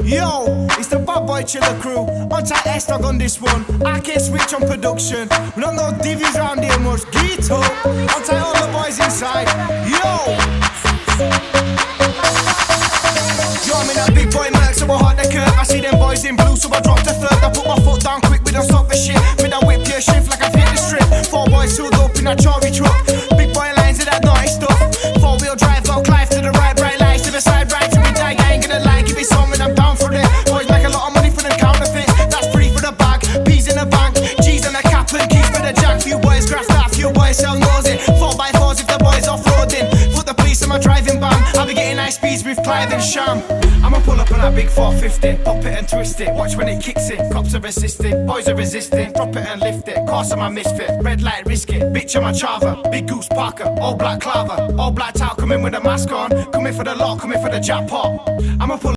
Yo, it's the bad boy chiller crew. On tight S-Dog on this one. I can't switch on production. We don't know divvies round here much. Get up. On tight all the boys inside. Yo. Yo, I'm in a big boy merc, so I hard the curve. I see them boys in blue, so I drop the third. I put my foot down quick, we don't stop the shit. With that whip your shift like I've hit the strip. 4 boys filled up in a Chorby truck. Big boy lines of that naughty stuff. 4-wheel drive, go Clive to the right, bright lights to the side, right to me die. I ain't gonna lie, give it something, I'm down for it. Boys make a lot of money for them counterfeits. That's free for the bag, P's in the bank, G's on the cap and keys for the jack. Few boys graft that, few boys sell nosing. 4x4s if the boys off-roading. Put the police in my driving ban. I'll be getting high speeds with Clive and Sham. I'ma pull up on that big 450, pop it and twist it. Watch when it kicks in. Cops are resisting, boys are resisting. Drop it and lift it. Course I'm a misfit. Red light, risk it. Bitch, I'm a chava. Big Goose Parker, all black clava. All black towel, coming with a mask on. Coming for the lot, coming for the jackpot. I'ma pull